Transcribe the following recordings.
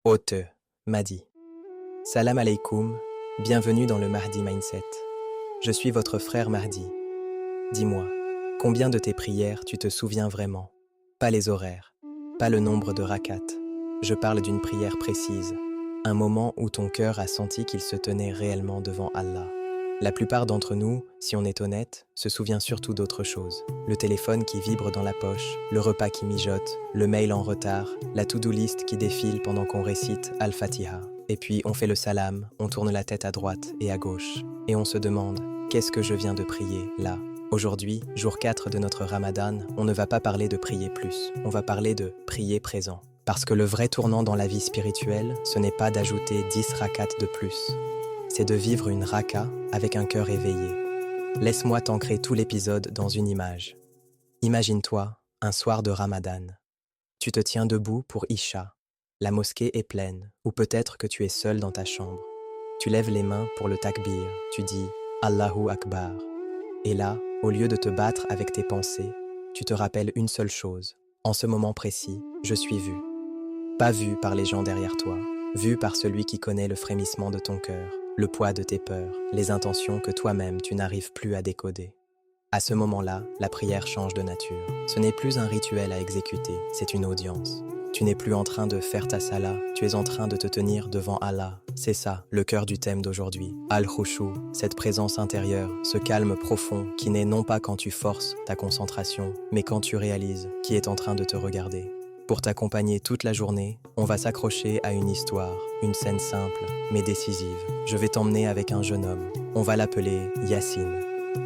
Hôte, Mahdi. Salam alaikum, bienvenue dans le Mahdi Mindset. Je suis votre frère Mahdi. Dis-moi, combien de tes prières tu te souviens vraiment? Pas les horaires, pas le nombre de rakats. Je parle d'une prière précise, un moment où ton cœur a senti qu'il se tenait réellement devant Allah. La plupart d'entre nous, si on est honnête, se souvient surtout d'autre chose. Le téléphone qui vibre dans la poche, le repas qui mijote, le mail en retard, la to-do list qui défile pendant qu'on récite Al-Fatiha. Et puis on fait le salam, on tourne la tête à droite et à gauche. Et on se demande, qu'est-ce que je viens de prier là? Aujourd'hui, jour 4 de notre Ramadan, on ne va pas parler de prier plus, on va parler de prier présent. Parce que le vrai tournant dans la vie spirituelle, ce n'est pas d'ajouter 10 rakats de plus. C'est de vivre une raka avec un cœur éveillé. Laisse-moi t'ancrer tout l'épisode dans une image. Imagine-toi, un soir de Ramadan. Tu te tiens debout pour Isha. La mosquée est pleine, ou peut-être que tu es seul dans ta chambre. Tu lèves les mains pour le takbir, tu dis « Allahu Akbar ». Et là, au lieu de te battre avec tes pensées, tu te rappelles une seule chose. En ce moment précis, je suis vu. Pas vu par les gens derrière toi, vu par celui qui connaît le frémissement de ton cœur, le poids de tes peurs, les intentions que toi-même tu n'arrives plus à décoder. À ce moment-là, la prière change de nature. Ce n'est plus un rituel à exécuter, c'est une audience. Tu n'es plus en train de faire ta salat, tu es en train de te tenir devant Allah. C'est ça, le cœur du thème d'aujourd'hui. Al-Khushu, cette présence intérieure, ce calme profond qui naît non pas quand tu forces ta concentration, mais quand tu réalises qui est en train de te regarder. Pour t'accompagner toute la journée, on va s'accrocher à une histoire, une scène simple, mais décisive. Je vais t'emmener avec un jeune homme. On va l'appeler Yassine.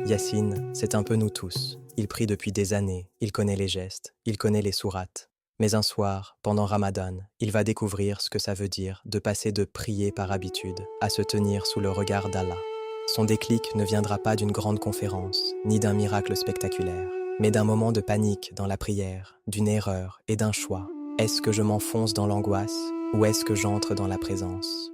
Yassine, c'est un peu nous tous. Il prie depuis des années, il connaît les gestes, il connaît les sourates. Mais un soir, pendant Ramadan, il va découvrir ce que ça veut dire de passer de prier par habitude à se tenir sous le regard d'Allah. Son déclic ne viendra pas d'une grande conférence, ni d'un miracle spectaculaire, mais d'un moment de panique dans la prière, d'une erreur et d'un choix. Est-ce que je m'enfonce dans l'angoisse ou est-ce que j'entre dans la présence?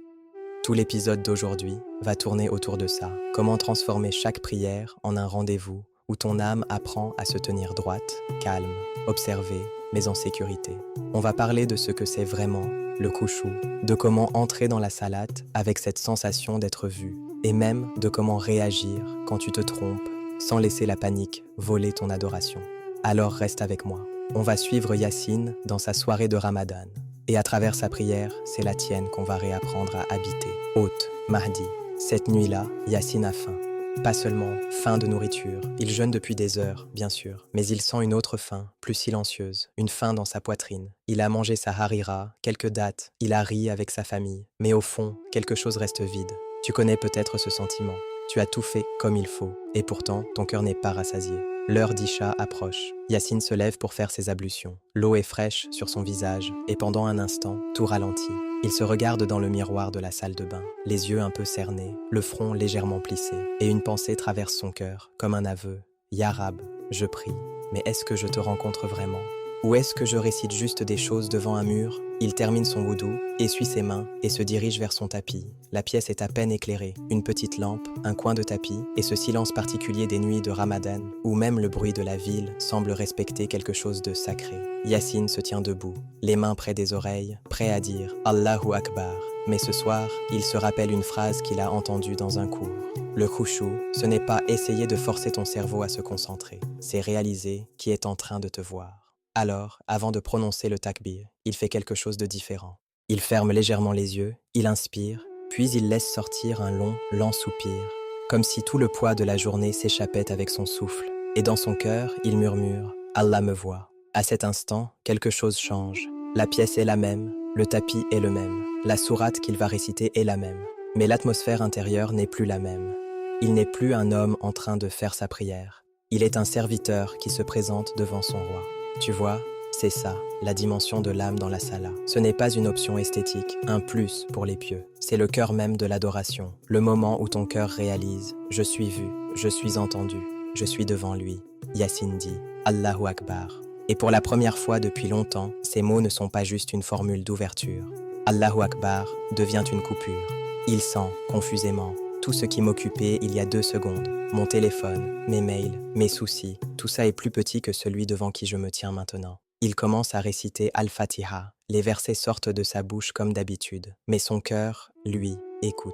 Tout l'épisode d'aujourd'hui va tourner autour de ça. Comment transformer chaque prière en un rendez-vous où ton âme apprend à se tenir droite, calme, observée, mais en sécurité. On va parler de ce que c'est vraiment le khushu, de comment entrer dans la salate avec cette sensation d'être vu, et même de comment réagir quand tu te trompes, sans laisser la panique voler ton adoration. Alors reste avec moi. On va suivre Yassine dans sa soirée de Ramadan. Et à travers sa prière, c'est la tienne qu'on va réapprendre à habiter. Hôte, Mahdi. Cette nuit-là, Yassine a faim. Pas seulement faim de nourriture, il jeûne depuis des heures, bien sûr, mais il sent une autre faim, plus silencieuse, une faim dans sa poitrine. Il a mangé sa harira, quelques dattes, il a ri avec sa famille, mais au fond, quelque chose reste vide. Tu connais peut-être ce sentiment. Tu as tout fait comme il faut, et pourtant, ton cœur n'est pas rassasié. L'heure d'Isha approche. Yassine se lève pour faire ses ablutions. L'eau est fraîche sur son visage, et pendant un instant, tout ralentit. Il se regarde dans le miroir de la salle de bain, les yeux un peu cernés, le front légèrement plissé, et une pensée traverse son cœur, comme un aveu. « Ya Rab, je prie, mais est-ce que je te rencontre vraiment ? Ou est-ce que je récite juste des choses devant un mur ?» Il termine son wudu, essuie ses mains et se dirige vers son tapis. La pièce est à peine éclairée, une petite lampe, un coin de tapis et ce silence particulier des nuits de Ramadan où même le bruit de la ville semble respecter quelque chose de sacré. Yassine se tient debout, les mains près des oreilles, prêt à dire « Allahu Akbar ». Mais ce soir, il se rappelle une phrase qu'il a entendue dans un cours. Le khushu, ce n'est pas essayer de forcer ton cerveau à se concentrer, c'est réaliser qui est en train de te voir. Alors, avant de prononcer le takbir, il fait quelque chose de différent. Il ferme légèrement les yeux, il inspire, puis il laisse sortir un long, lent soupir, comme si tout le poids de la journée s'échappait avec son souffle. Et dans son cœur, il murmure « Allah me voit ». À cet instant, quelque chose change. La pièce est la même, le tapis est le même, la sourate qu'il va réciter est la même. Mais l'atmosphère intérieure n'est plus la même. Il n'est plus un homme en train de faire sa prière. Il est un serviteur qui se présente devant son roi. Tu vois, c'est ça, la dimension de l'âme dans la sala. Ce n'est pas une option esthétique, un plus pour les pieux. C'est le cœur même de l'adoration, le moment où ton cœur réalise « Je suis vu, je suis entendu, je suis devant lui ». Yassine dit « Allahu Akbar ». Et pour la première fois depuis longtemps, ces mots ne sont pas juste une formule d'ouverture. Allahu Akbar devient une coupure. Il sent, confusément, tout ce qui m'occupait il y a 2 secondes. Mon téléphone, mes mails, mes soucis, tout ça est plus petit que celui devant qui je me tiens maintenant. Il commence à réciter Al-Fatiha. Les versets sortent de sa bouche comme d'habitude, mais son cœur, lui, écoute.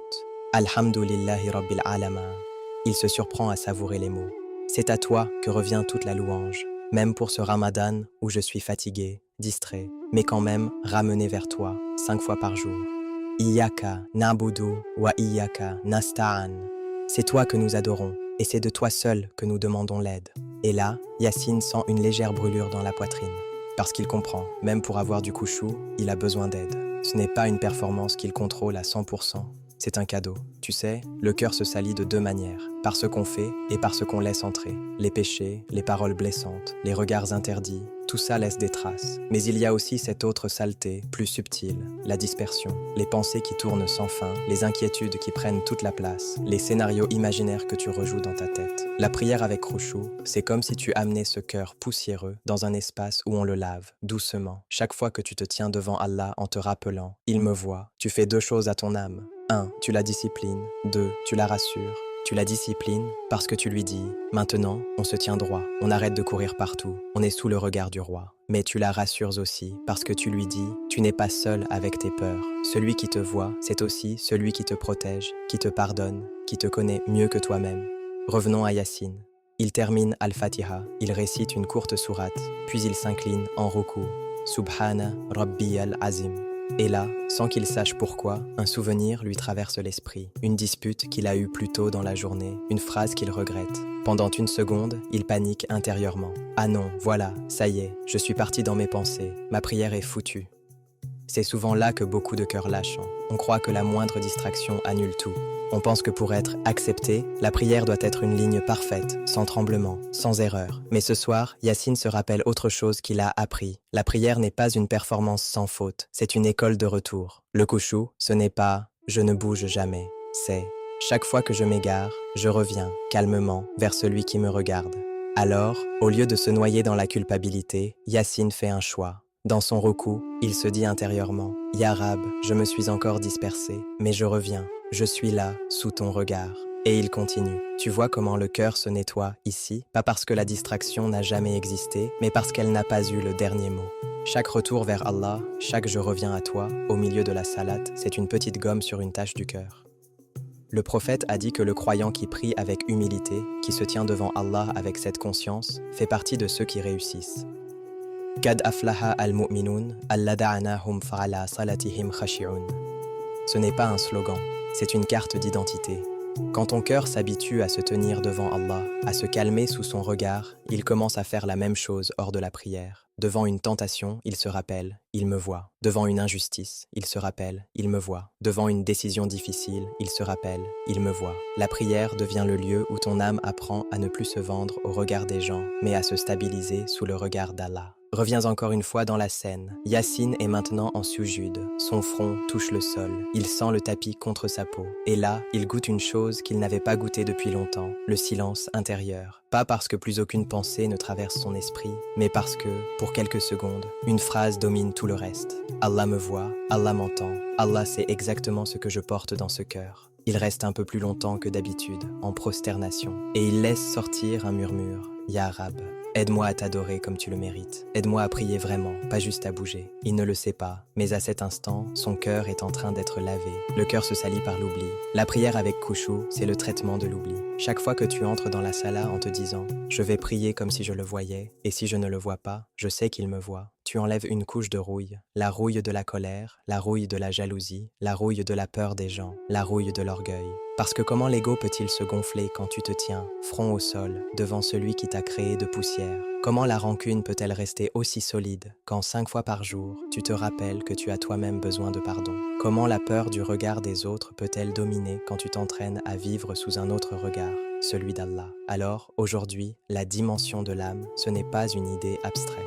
Alhamdulillahi Rabbil Alamin. Il se surprend à savourer les mots. C'est à toi que revient toute la louange, même pour ce Ramadan où je suis fatigué, distrait, mais quand même ramené vers toi 5 fois par jour. Iyaka na'budu wa iyaka nasta'an. C'est toi que nous adorons, et c'est de toi seul que nous demandons l'aide. Et là, Yassine sent une légère brûlure dans la poitrine. Parce qu'il comprend, même pour avoir du khushu, il a besoin d'aide. Ce n'est pas une performance qu'il contrôle à 100%. C'est un cadeau. Tu sais, le cœur se salit de 2 manières, par ce qu'on fait et par ce qu'on laisse entrer. Les péchés, les paroles blessantes, les regards interdits, tout ça laisse des traces. Mais il y a aussi cette autre saleté, plus subtile, la dispersion, les pensées qui tournent sans fin, les inquiétudes qui prennent toute la place, les scénarios imaginaires que tu rejoues dans ta tête. La prière avec khushu, c'est comme si tu amenais ce cœur poussiéreux dans un espace où on le lave, doucement. Chaque fois que tu te tiens devant Allah en te rappelant « Il me voit », tu fais 2 choses à ton âme. 1. Tu la disciplines. 2. Tu la rassures. Tu la disciplines parce que tu lui dis « Maintenant, on se tient droit, on arrête de courir partout, on est sous le regard du roi. » Mais tu la rassures aussi parce que tu lui dis « Tu n'es pas seul avec tes peurs. Celui qui te voit, c'est aussi celui qui te protège, qui te pardonne, qui te connaît mieux que toi-même. » Revenons à Yassine. Il termine Al-Fatiha, il récite une courte sourate, puis il s'incline en ruku. Subhana Rabbi al-Azim. Et là, sans qu'il sache pourquoi, un souvenir lui traverse l'esprit. Une dispute qu'il a eue plus tôt dans la journée, une phrase qu'il regrette. Pendant une seconde, il panique intérieurement. Ah non, voilà, ça y est, je suis parti dans mes pensées, ma prière est foutue. C'est souvent là que beaucoup de cœurs lâchent. On croit que la moindre distraction annule tout. On pense que pour être accepté, la prière doit être une ligne parfaite, sans tremblement, sans erreur. Mais ce soir, Yassine se rappelle autre chose qu'il a appris. La prière n'est pas une performance sans faute, c'est une école de retour. Le khushu, ce n'est pas « je ne bouge jamais », c'est « chaque fois que je m'égare, je reviens, calmement, vers celui qui me regarde ». Alors, au lieu de se noyer dans la culpabilité, Yassine fait un choix. Dans son ruku, il se dit intérieurement « Ya Rab, je me suis encore dispersé, mais je reviens. Je suis là, sous ton regard. » Et il continue. Tu vois comment le cœur se nettoie ici, pas parce que la distraction n'a jamais existé, mais parce qu'elle n'a pas eu le dernier mot. Chaque retour vers Allah, chaque je reviens à toi, au milieu de la salate, c'est une petite gomme sur une tache du cœur. Le prophète a dit que le croyant qui prie avec humilité, qui se tient devant Allah avec cette conscience, fait partie de ceux qui réussissent. Qad aflaha al-mu'minun, allada'anahum fa'ala salatihim khashi'un. Ce n'est pas un slogan, c'est une carte d'identité. Quand ton cœur s'habitue à se tenir devant Allah, à se calmer sous son regard, il commence à faire la même chose hors de la prière. Devant une tentation, il se rappelle, il me voit. Devant une injustice, il se rappelle, il me voit. Devant une décision difficile, il se rappelle, il me voit. La prière devient le lieu où ton âme apprend à ne plus se vendre au regard des gens, mais à se stabiliser sous le regard d'Allah. Reviens encore une fois dans la scène. Yassine est maintenant en sujoud. Son front touche le sol. Il sent le tapis contre sa peau. Et là, il goûte une chose qu'il n'avait pas goûtée depuis longtemps, le silence intérieur. Pas parce que plus aucune pensée ne traverse son esprit, mais parce que, pour quelques secondes, une phrase domine tout le reste. Allah me voit, Allah m'entend, Allah sait exactement ce que je porte dans ce cœur. Il reste un peu plus longtemps que d'habitude, en prosternation, et il laisse sortir un murmure. Ya Rab, aide-moi à t'adorer comme tu le mérites. Aide-moi à prier vraiment, pas juste à bouger. Il ne le sait pas, mais à cet instant, son cœur est en train d'être lavé. Le cœur se salit par l'oubli. La prière avec khushu, c'est le traitement de l'oubli. Chaque fois que tu entres dans la sala en te disant « Je vais prier comme si je le voyais, et si je ne le vois pas, je sais qu'il me voit », tu enlèves une couche de rouille. La rouille de la colère, la rouille de la jalousie, la rouille de la peur des gens, la rouille de l'orgueil. Parce que comment l'ego peut-il se gonfler quand tu te tiens, front au sol, devant celui qui t'a créé de poussière? Comment la rancune peut-elle rester aussi solide quand 5 fois par jour, tu te rappelles que tu as toi-même besoin de pardon? Comment la peur du regard des autres peut-elle dominer quand tu t'entraînes à vivre sous un autre regard, celui d'Allah? Alors, aujourd'hui, la dimension de l'âme, ce n'est pas une idée abstraite.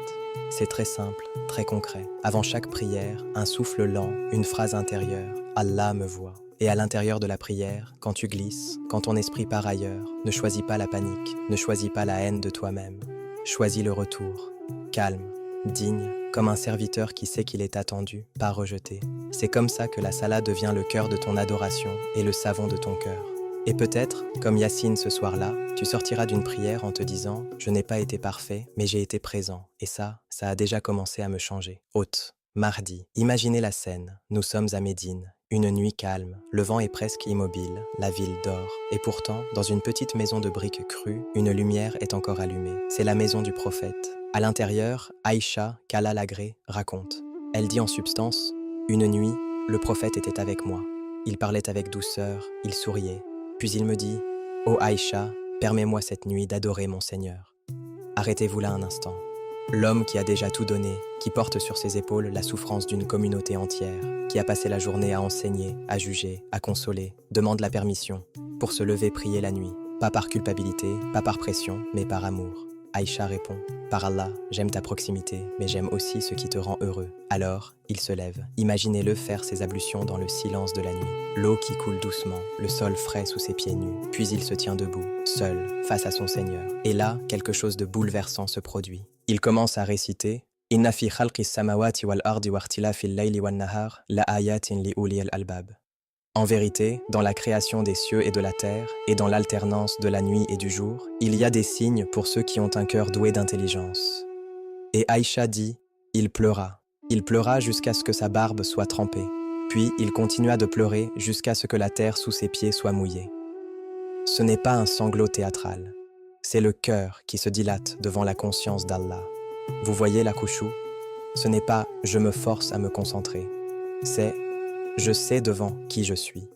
C'est très simple, très concret. Avant chaque prière, un souffle lent, une phrase intérieure, « Allah me voit ». Et à l'intérieur de la prière, quand tu glisses, quand ton esprit part ailleurs, ne choisis pas la panique, ne choisis pas la haine de toi-même. Choisis le retour, calme, digne, comme un serviteur qui sait qu'il est attendu, pas rejeté. C'est comme ça que la sala devient le cœur de ton adoration et le savon de ton cœur. Et peut-être, comme Yassine ce soir-là, tu sortiras d'une prière en te disant « Je n'ai pas été parfait, mais j'ai été présent. » Et ça a déjà commencé à me changer. Hôte, mardi. Imaginez la scène. Nous sommes à Médine. Une nuit calme. Le vent est presque immobile. La ville dort. Et pourtant, dans une petite maison de briques crues, une lumière est encore allumée. C'est la maison du prophète. À l'intérieur, Aïcha, qu'Allah l'agrée, raconte. Elle dit en substance « Une nuit, le prophète était avec moi. Il parlait avec douceur, il souriait. Puis il me dit « Ô Aïcha, permets-moi cette nuit d'adorer mon Seigneur. » Arrêtez-vous là un instant. L'homme qui a déjà tout donné, qui porte sur ses épaules la souffrance d'une communauté entière, qui a passé la journée à enseigner, à juger, à consoler, demande la permission pour se lever prier la nuit. Pas par culpabilité, pas par pression, mais par amour. Aïcha répond « Par Allah, j'aime ta proximité, mais j'aime aussi ce qui te rend heureux. » Alors, il se lève. Imaginez-le faire ses ablutions dans le silence de la nuit. L'eau qui coule doucement, le sol frais sous ses pieds nus. Puis il se tient debout, seul, face à son Seigneur. Et là, quelque chose de bouleversant se produit. Il commence à réciter « Inna fi khalqis samawati wal ardi wa ikhtilafil layli wan nahar la ayatin li ulil albab. » En vérité, dans la création des cieux et de la terre, et dans l'alternance de la nuit et du jour, il y a des signes pour ceux qui ont un cœur doué d'intelligence. Et Aïcha dit, il pleura jusqu'à ce que sa barbe soit trempée, puis il continua de pleurer jusqu'à ce que la terre sous ses pieds soit mouillée. Ce n'est pas un sanglot théâtral, c'est le cœur qui se dilate devant la conscience d'Allah. Vous voyez la khushu? Ce n'est pas « je me force à me concentrer », c'est « je sais devant qui je suis ».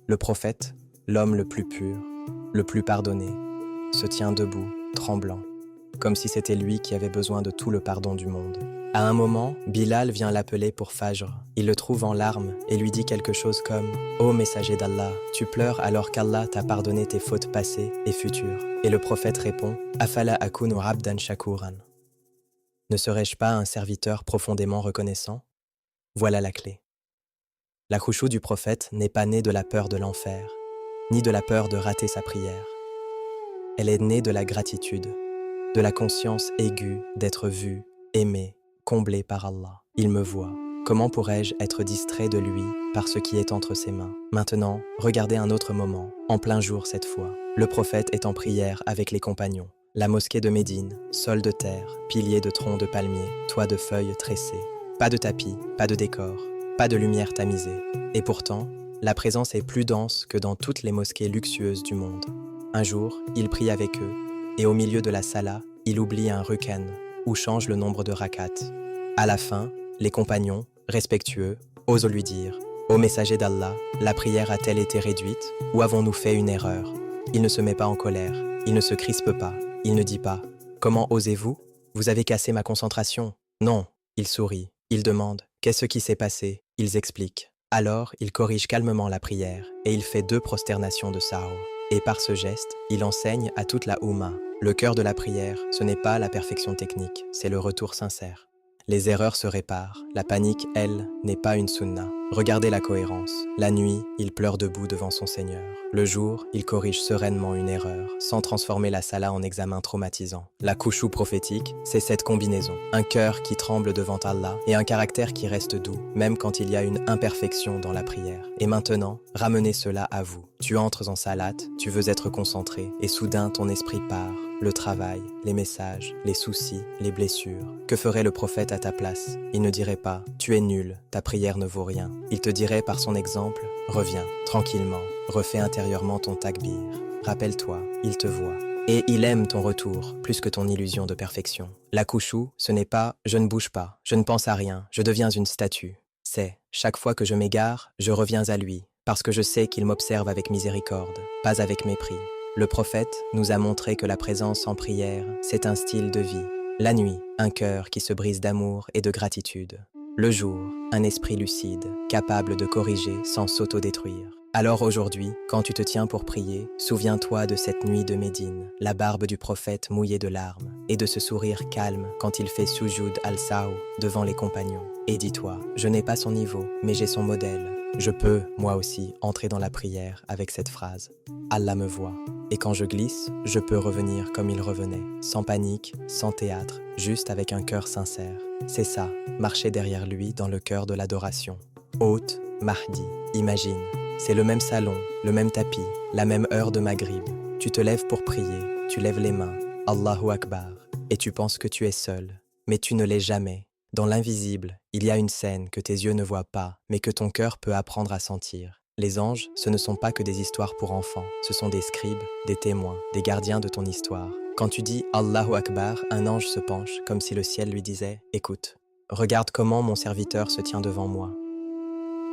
Le prophète, l'homme le plus pur, le plus pardonné, se tient debout, tremblant, comme si c'était lui qui avait besoin de tout le pardon du monde. À un moment, Bilal vient l'appeler pour Fajr. Il le trouve en larmes et lui dit quelque chose comme « Ô messager d'Allah, tu pleures alors qu'Allah t'a pardonné tes fautes passées et futures. » Et le prophète répond « Afala akunu abdan shakuran. » Ne serais-je pas un serviteur profondément reconnaissant? Voilà la clé. La khushu du prophète n'est pas née de la peur de l'enfer, ni de la peur de rater sa prière. Elle est née de la gratitude, de la conscience aiguë d'être vu, aimé, comblé par Allah. Il me voit. Comment pourrais-je être distrait de lui par ce qui est entre ses mains? Maintenant, regardez un autre moment, en plein jour cette fois. Le prophète est en prière avec les compagnons. La mosquée de Médine, sol de terre, piliers de troncs de palmiers, toits de feuilles tressées. Pas de tapis, pas de décor, pas de lumière tamisée. Et pourtant, la présence est plus dense que dans toutes les mosquées luxueuses du monde. Un jour, il prie avec eux, et au milieu de la sala, il oublie un rukan, ou change le nombre de rakats. À la fin, les compagnons, respectueux, osent lui dire « Ô messager d'Allah, la prière a-t-elle été réduite, ou avons-nous fait une erreur ?» Il ne se met pas en colère, il ne se crispe pas, il ne dit pas « Comment osez-vous? Vous avez cassé ma concentration. » Non, il sourit, il demande « Qu'est-ce qui s'est passé ?» Ils expliquent. Alors, il corrige calmement la prière, et il fait 2 prosternations de sahur. Et par ce geste, il enseigne à toute la Oumma. Le cœur de la prière, ce n'est pas la perfection technique, c'est le retour sincère. Les erreurs se réparent, la panique, elle, n'est pas une sunna. Regardez la cohérence. La nuit, il pleure debout devant son Seigneur. Le jour, il corrige sereinement une erreur, sans transformer la sala en examen traumatisant. La khushu prophétique, c'est cette combinaison. Un cœur qui tremble devant Allah et un caractère qui reste doux, même quand il y a une imperfection dans la prière. Et maintenant, ramenez cela à vous. Tu entres en salat, tu veux être concentré, et soudain ton esprit part. Le travail, les messages, les soucis, les blessures. Que ferait le prophète à ta place? Il ne dirait pas « Tu es nul, ta prière ne vaut rien ». Il te dirait par son exemple « Reviens, tranquillement, refais intérieurement ton takbir. Rappelle-toi, il te voit. » Et il aime ton retour, plus que ton illusion de perfection. La khushu, ce n'est pas « Je ne bouge pas, je ne pense à rien, je deviens une statue ». C'est « Chaque fois que je m'égare, je reviens à lui, parce que je sais qu'il m'observe avec miséricorde, pas avec mépris. » Le prophète nous a montré que la présence en prière, c'est un style de vie. La nuit, un cœur qui se brise d'amour et de gratitude. Le jour, un esprit lucide, capable de corriger sans s'autodétruire. Alors aujourd'hui, quand tu te tiens pour prier, souviens-toi de cette nuit de Médine, la barbe du prophète mouillée de larmes, et de ce sourire calme quand il fait sujud al-sahu devant les compagnons. Et dis-toi, je n'ai pas son niveau, mais j'ai son modèle. Je peux, moi aussi, entrer dans la prière avec cette phrase. Allah me voit. Et quand je glisse, je peux revenir comme il revenait, sans panique, sans théâtre, juste avec un cœur sincère. C'est ça, marcher derrière lui dans le cœur de l'adoration. Hôte, Mahdi, imagine. C'est le même salon, le même tapis, la même heure de Maghrib. Tu te lèves pour prier, tu lèves les mains, Allahu Akbar, et tu penses que tu es seul. Mais tu ne l'es jamais. Dans l'invisible, il y a une scène que tes yeux ne voient pas, mais que ton cœur peut apprendre à sentir. Les anges, ce ne sont pas que des histoires pour enfants, ce sont des scribes, des témoins, des gardiens de ton histoire. Quand tu dis Allahu Akbar, un ange se penche, comme si le ciel lui disait « Écoute, regarde comment mon serviteur se tient devant moi. »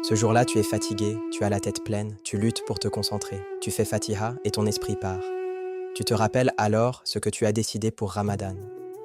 Ce jour-là, tu es fatigué, tu as la tête pleine, tu luttes pour te concentrer. Tu fais Fatiha et ton esprit part. Tu te rappelles alors ce que tu as décidé pour Ramadan.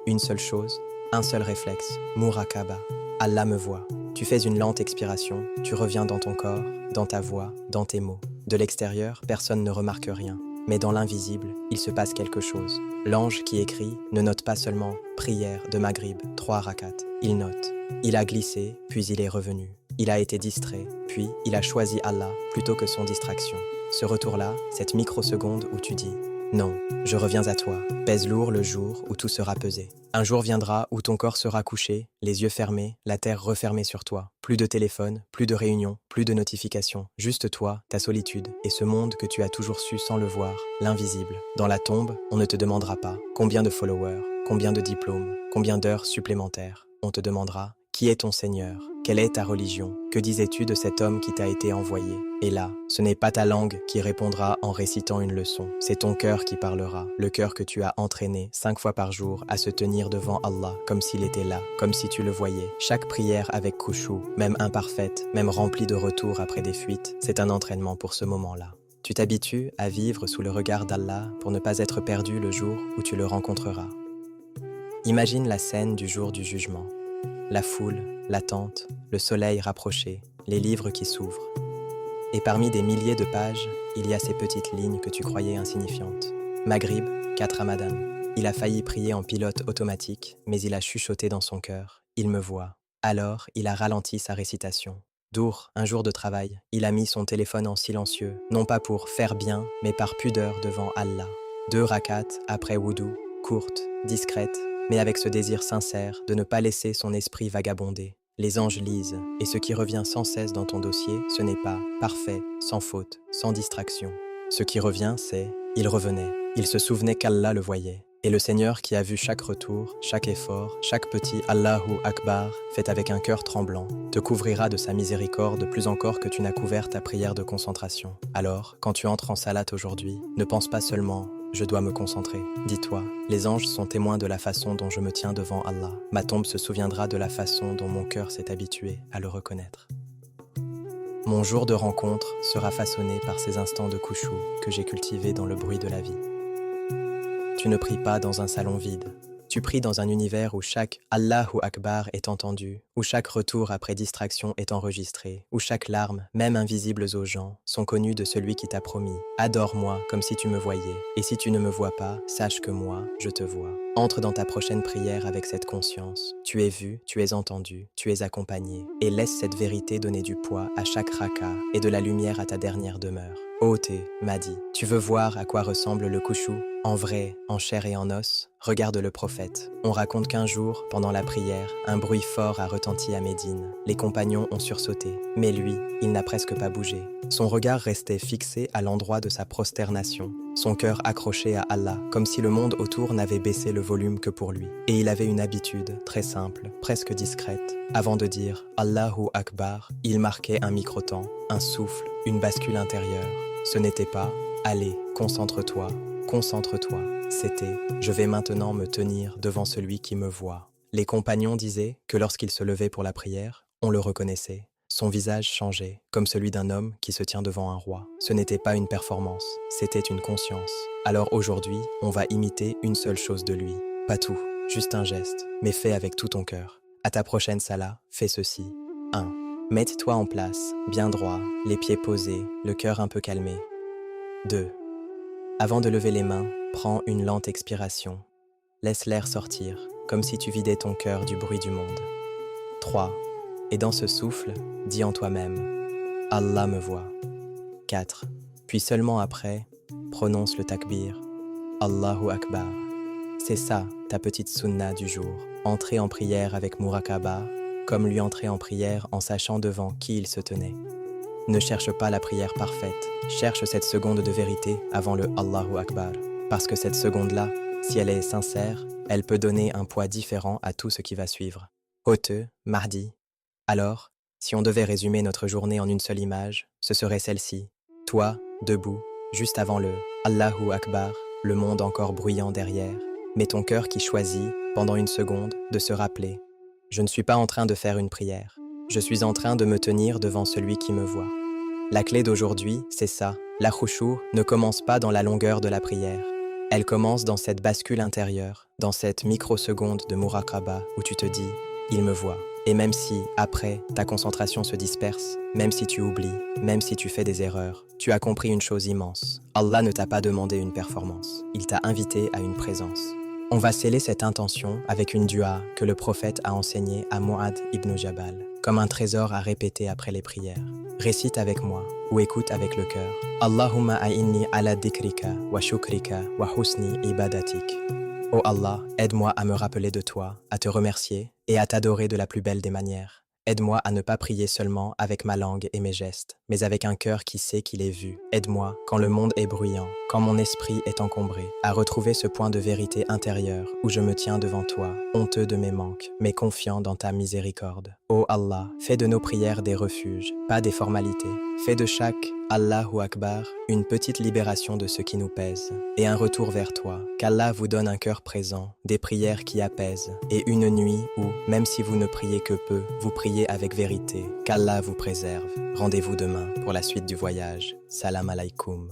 Une seule chose, un seul réflexe, Muraqaba. Allah me voit. Tu fais une lente expiration, tu reviens dans ton corps, dans ta voix, dans tes mots. De l'extérieur, personne ne remarque rien. Mais dans l'invisible, il se passe quelque chose. L'ange qui écrit ne note pas seulement « prière de Maghrib, 3 rakats ». Il note « il a glissé, puis il est revenu ». Il a été distrait, puis il a choisi Allah plutôt que son distraction. Ce retour-là, cette microseconde où tu dis « Non, je reviens à toi », pèse lourd le jour où tout sera pesé. Un jour viendra où ton corps sera couché, les yeux fermés, la terre refermée sur toi. Plus de téléphone, plus de réunions, plus de notifications. Juste toi, ta solitude, et ce monde que tu as toujours su sans le voir, l'invisible. Dans la tombe, on ne te demandera pas combien de followers, combien de diplômes, combien d'heures supplémentaires. On te demandera qui est ton Seigneur? Quelle est ta religion? Que disais-tu de cet homme qui t'a été envoyé? Et là, ce n'est pas ta langue qui répondra en récitant une leçon, c'est ton cœur qui parlera, le cœur que tu as entraîné 5 fois par jour à se tenir devant Allah comme s'il était là, comme si tu le voyais. Chaque prière avec khushu, même imparfaite, même remplie de retours après des fuites, c'est un entraînement pour ce moment-là. Tu t'habitues à vivre sous le regard d'Allah pour ne pas être perdu le jour où tu le rencontreras. Imagine la scène du jour du jugement. La foule, l'attente, le soleil rapproché, les livres qui s'ouvrent. Et parmi des milliers de pages, il y a ces petites lignes que tu croyais insignifiantes. Maghrib, 4 Ramadan. Il a failli prier en pilote automatique, mais il a chuchoté dans son cœur. Il me voit. Alors, il a ralenti sa récitation. Dour, un jour de travail, il a mis son téléphone en silencieux, non pas pour faire bien, mais par pudeur devant Allah. 2 rakats après wudu, courte, discrète, mais avec ce désir sincère de ne pas laisser son esprit vagabonder. Les anges lisent, et ce qui revient sans cesse dans ton dossier, ce n'est pas parfait, sans faute, sans distraction. Ce qui revient, c'est il revenait. Il se souvenait qu'Allah le voyait. Et le Seigneur qui a vu chaque retour, chaque effort, chaque petit Allahu Akbar, fait avec un cœur tremblant, te couvrira de sa miséricorde plus encore que tu n'as couvert ta prière de concentration. Alors, quand tu entres en salate aujourd'hui, ne pense pas seulement « je dois me concentrer ». Dis-toi, les anges sont témoins de la façon dont je me tiens devant Allah. Ma tombe se souviendra de la façon dont mon cœur s'est habitué à le reconnaître. Mon jour de rencontre sera façonné par ces instants de khushu que j'ai cultivés dans le bruit de la vie. Tu ne pries pas dans un salon vide. Tu pries dans un univers où chaque Allahu Akbar est entendu, où chaque retour après distraction est enregistré, où chaque larme, même invisibles aux gens, sont connues de celui qui t'a promis « Adore-moi comme si tu me voyais, et si tu ne me vois pas, sache que moi, je te vois ». Entre dans ta prochaine prière avec cette conscience. Tu es vu, tu es entendu, tu es accompagné, et laisse cette vérité donner du poids à chaque raka et de la lumière à ta dernière demeure. Ô Mahdi, tu veux voir à quoi ressemble le khushu? En vrai, en chair et en os, regarde le prophète. On raconte qu'un jour, pendant la prière, un bruit fort a retenti à Médine. Les compagnons ont sursauté, mais lui, il n'a presque pas bougé. Son regard restait fixé à l'endroit de sa prosternation, son cœur accroché à Allah, comme si le monde autour n'avait baissé le volume que pour lui. Et il avait une habitude, très simple, presque discrète. Avant de dire « Allahu Akbar », il marquait un micro-temps, un souffle, une bascule intérieure. Ce n'était pas « Allez, concentre-toi ». Concentre-toi, c'était « Je vais maintenant me tenir devant celui qui me voit ». Les compagnons disaient que lorsqu'il se levait pour la prière, on le reconnaissait. Son visage changeait, comme celui d'un homme qui se tient devant un roi. Ce n'était pas une performance, c'était une conscience. Alors aujourd'hui, on va imiter une seule chose de lui. Pas tout, juste un geste, mais fait avec tout ton cœur. À ta prochaine salat, fais ceci. 1. Mets-toi en place, bien droit, les pieds posés, le cœur un peu calmé. 2. Avant de lever les mains, prends une lente expiration. Laisse l'air sortir, comme si tu vidais ton cœur du bruit du monde. 3. Et dans ce souffle, dis en toi-même « Allah me voit ». 4. Puis seulement après, prononce le takbir « Allahu Akbar ». C'est ça, ta petite sunna du jour. Entrer en prière avec Muraqaba, comme lui entrer en prière en sachant devant qui il se tenait. Ne cherche pas la prière parfaite, cherche cette seconde de vérité avant le Allahu Akbar. Parce que cette seconde-là, si elle est sincère, elle peut donner un poids différent à tout ce qui va suivre. Hoteux, mardi. Alors, si on devait résumer notre journée en une seule image, ce serait celle-ci. Toi, debout, juste avant le Allahu Akbar, le monde encore bruyant derrière, mais ton cœur qui choisit, pendant une seconde, de se rappeler. Je ne suis pas en train de faire une prière. Je suis en train de me tenir devant celui qui me voit. La clé d'aujourd'hui, c'est ça. La khushu' ne commence pas dans la longueur de la prière. Elle commence dans cette bascule intérieure, dans cette microseconde de muraqaba où tu te dis « il me voit ». Et même si, après, ta concentration se disperse, même si tu oublies, même si tu fais des erreurs, tu as compris une chose immense. Allah ne t'a pas demandé une performance, il t'a invité à une présence. On va sceller cette intention avec une dua que le prophète a enseignée à Mu'adh ibn Jabal, comme un trésor à répéter après les prières. Récite avec moi ou écoute avec le cœur. Allahumma a'inni ala dhikrika wa shukrika wa husni ibadatik. Oh Allah, aide-moi à me rappeler de toi, à te remercier et à t'adorer de la plus belle des manières. Aide-moi à ne pas prier seulement avec ma langue et mes gestes, mais avec un cœur qui sait qu'il est vu. Aide-moi, quand le monde est bruyant, quand mon esprit est encombré, à retrouver ce point de vérité intérieure où je me tiens devant toi, honteux de mes manques, mais confiant dans ta miséricorde. Oh Allah, fais de nos prières des refuges, pas des formalités. Fais de chaque Allahu Akbar une petite libération de ce qui nous pèse et un retour vers toi. Qu'Allah vous donne un cœur présent, des prières qui apaisent et une nuit où, même si vous ne priez que peu, vous priez avec vérité. Qu'Allah vous préserve. Rendez-vous demain pour la suite du voyage. Salam alaikum.